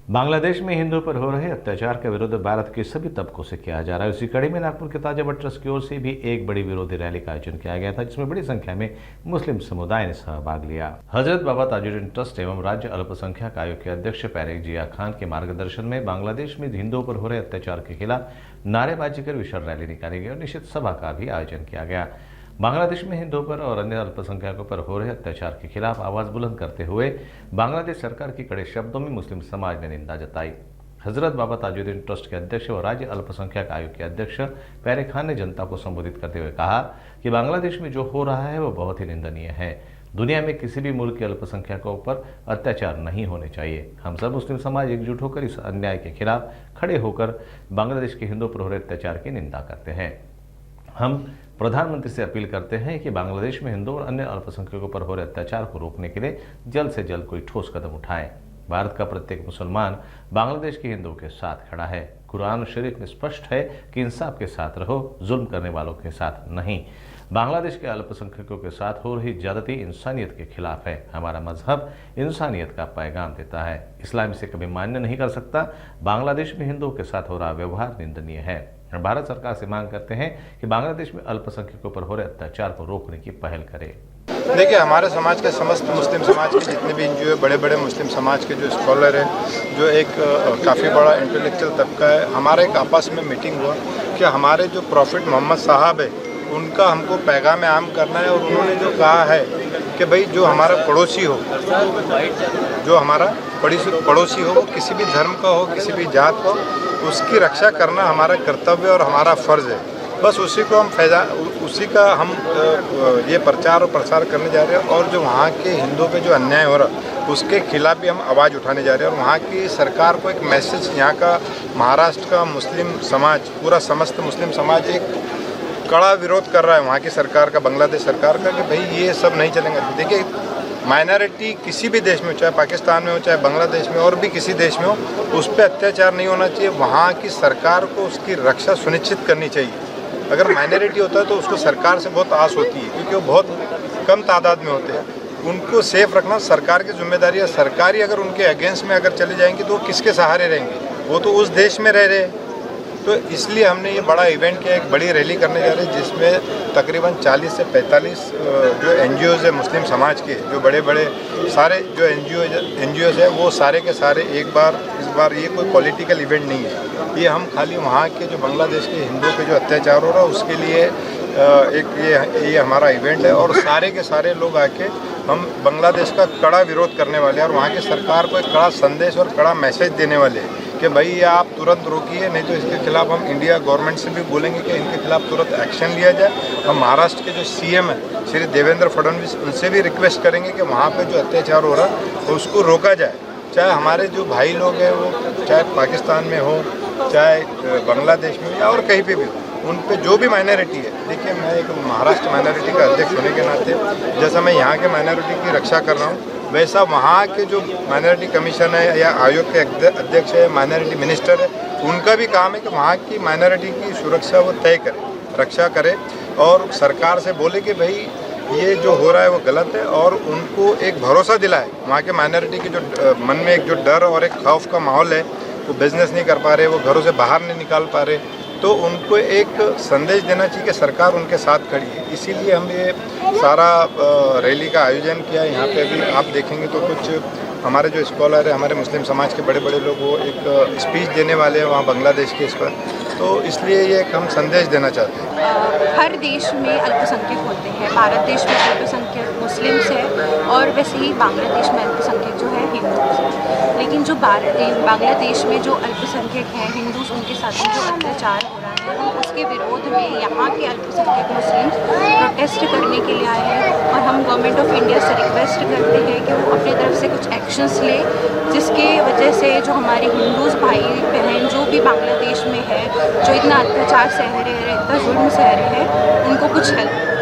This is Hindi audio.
बांग्लादेश में हिंदुओं पर हो रहे अत्याचार का विरोध भारत के सभी तबकों से किया जा रहा है। उसी कड़ी में नागपुर के ताजा ट्रस्ट की ओर से भी एक बड़ी विरोधी रैली का आयोजन किया गया था, जिसमें बड़ी संख्या में मुस्लिम समुदाय ने सहभाग लिया। हजरत बाबा ताजुद्दीन ट्रस्ट एवं राज्य अल्पसंख्यक आयोग के अध्यक्ष पैरेक जिया खान के मार्गदर्शन में बांग्लादेश में हिंदुओं पर हो रहे अत्याचार के खिलाफ नारेबाजी कर विशाल रैली निकाली गई और निश्चित सभा का भी आयोजन किया गया। बांग्लादेश में हिंदुओं पर और अन्य अल्पसंख्यकों पर हो रहे अत्याचार के खिलाफ आवाज बुलंद करते हुए बांग्लादेश सरकार की कड़े शब्दों में मुस्लिम समाज ने निंदा जताई। हजरत बाबा ताजुद्दीन ट्रस्ट के अध्यक्ष और राज्य अल्पसंख्यक आयोग के अध्यक्ष पैरेक खान ने जनता को संबोधित करते हुए कहा कि बांग्लादेश में जो हो रहा है वो बहुत ही निंदनीय है। दुनिया में किसी भी मुल्क के अल्पसंख्यकों पर अत्याचार नहीं होने चाहिए। हम सब मुस्लिम समाज एकजुट होकर इस अन्याय के खिलाफ खड़े होकर बांग्लादेश के हिंदुओं पर हो रहे अत्याचार की निंदा करते हैं। हम प्रधानमंत्री से अपील करते हैं कि बांग्लादेश में हिंदुओं और अन्य अल्पसंख्यकों पर हो रहे अत्याचार को रोकने के लिए जल्द से जल्द कोई ठोस कदम उठाएं। भारत का प्रत्येक मुसलमान बांग्लादेश के हिंदुओं के साथ खड़ा है। कुरान शरीफ में स्पष्ट है कि इंसाफ के साथ रहो, जुल्म करने वालों के साथ नहीं। बांग्लादेश के अल्पसंख्यकों के साथ हो रही ज्यादती इंसानियत के खिलाफ है। हमारा मजहब इंसानियत का पैगाम देता है। इस्लाम इसे कभी मान्य नहीं कर सकता। बांग्लादेश में हिंदुओं के साथ हो रहा व्यवहार निंदनीय है। भारत सरकार से मांग करते हैं कि बांग्लादेश में अल्पसंख्यकों पर हो रहे अत्याचार को रोकने की पहल करे। देखिए, हमारे समाज के समस्त मुस्लिम समाज के जितने भी एनजीओ, बड़े बड़े मुस्लिम समाज के जो स्कॉलर हैं, जो एक काफ़ी बड़ा इंटेलेक्चुअल तबका है, हमारा एक आपस में मीटिंग हुआ कि हमारे जो प्रॉफिट मोहम्मद साहब है उनका हमको पैगाम आम करना है। और उन्होंने जो कहा है कि भाई जो हमारा पड़ोसी हो, जो हमारा पड़ोसी हो, वो किसी भी धर्म का हो, किसी भी जात का हो, उसकी रक्षा करना हमारा कर्तव्य और हमारा फ़र्ज़ है। बस उसी को उसी का हम ये प्रचार और प्रसार करने जा रहे हैं। और जो वहाँ के हिंदुओं पे जो अन्याय हो रहा उसके खिलाफ भी हम आवाज़ उठाने जा रहे हैं। और वहाँ की सरकार को एक मैसेज, यहाँ का महाराष्ट्र का मुस्लिम समाज, पूरा समस्त मुस्लिम समाज एक कड़ा विरोध कर रहा है वहाँ की सरकार का, बांग्लादेश सरकार का, कि भाई ये सब नहीं चलेंगे। देखिए, माइनॉरिटी किसी भी देश में, चाहे पाकिस्तान में हो, चाहे बांग्लादेश में और भी किसी देश में हो, उस पर अत्याचार नहीं होना चाहिए। वहाँ की सरकार को उसकी रक्षा सुनिश्चित करनी चाहिए। अगर माइनॉरिटी होता है तो उसको सरकार से बहुत आस होती है, क्योंकि वो बहुत कम तादाद में होते हैं। उनको सेफ रखना सरकार की जिम्मेदारी है। सरकारी अगर उनके अगेंस्ट में अगर चले जाएंगे तो वो किसके सहारे रहेंगे? वो तो उस देश में रह रहे हैं। तो इसलिए हमने ये बड़ा इवेंट किया, एक बड़ी रैली करने जा रहे हैं, जिसमें तकरीबन 40 से 45 जो एनजीओज़ है मुस्लिम समाज के, जो बड़े बड़े सारे जो एनजीओज़ है, वो सारे के सारे इस बार ये कोई पॉलिटिकल इवेंट नहीं है। ये हम खाली वहाँ के जो बांग्लादेश के हिंदुओं पे जो अत्याचार हो रहा है उसके लिए एक ये हमारा इवेंट है। और सारे के सारे लोग आके हम बांग्लादेश का कड़ा विरोध करने वाले हैं और वहाँ की सरकार को एक कड़ा संदेश और कड़ा मैसेज देने वाले हैं कि भाई ये आप तुरंत रोकिए, नहीं तो इसके खिलाफ हम इंडिया गवर्नमेंट से भी बोलेंगे कि इनके खिलाफ तुरंत एक्शन लिया जाए। हम महाराष्ट्र के जो सीएम हैं श्री देवेंद्र फडणवीस, उनसे भी रिक्वेस्ट करेंगे कि वहाँ पे जो अत्याचार हो रहा है उसको रोका जाए। चाहे हमारे जो भाई लोग हैं वो चाहे पाकिस्तान में हो, चाहे बांग्लादेश में या और कहीं पे भी, उन पे जो भी माइनॉरिटी है। देखिए, मैं एक महाराष्ट्र माइनॉरिटी का अध्यक्ष होने के नाते जैसा मैं यहाँ के माइनॉरिटी की रक्षा कर रहा हूँ, वैसा वहाँ के जो माइनॉरिटी कमीशन है या आयोग के अध्यक्ष है, माइनॉरिटी मिनिस्टर है, उनका भी काम है कि वहाँ की माइनॉरिटी की सुरक्षा वो तय करे, रक्षा करे और सरकार से बोले कि भाई ये जो हो रहा है वो गलत है। और उनको एक भरोसा दिलाए। वहाँ के माइनॉरिटी के जो मन में एक जो डर और एक खौफ का माहौल है, वो बिजनेस नहीं कर पा रहे, वो घरों से बाहर नहीं निकाल पा रहे, तो उनको एक संदेश देना चाहिए कि सरकार उनके साथ खड़ी है। इसीलिए हम ये सारा रैली का आयोजन किया। यहाँ पे भी आप देखेंगे तो कुछ हमारे जो स्कॉलर है, हमारे मुस्लिम समाज के बड़े बड़े लोग, वो एक स्पीच देने वाले हैं वहाँ बांग्लादेश के इस पर। तो इसलिए ये एक हम संदेश देना चाहते हैं। हर देश में अल्पसंख्यक होते हैं। भारत देश में अल्पसंख्यक मुस्लिम्स है और वैसे ही बांग्लादेश में अल्पसंख्यक जो है हिंदूज है। लेकिन जो बांग्लादेश में जो अल्पसंख्यक हैं हिंदूज, उनके साथ जो अत्याचार हो रहा है, हम उसके विरोध में यहाँ के अल्पसंख्यक मुस्लिम्स प्रोटेस्ट करने के लिए आए हैं। और हम गवर्नमेंट ऑफ इंडिया से रिक्वेस्ट करते हैं कि वो अपनी तरफ से कुछ एक्शंस ले, जिसके वजह से जो हमारे हिंदूज भाई बहन जो भी बांग्लादेश में है, जो इतना अत्याचार सह रहे हैं, इतना जुल्म सह रहे हैं, उनको कुछ हेल्प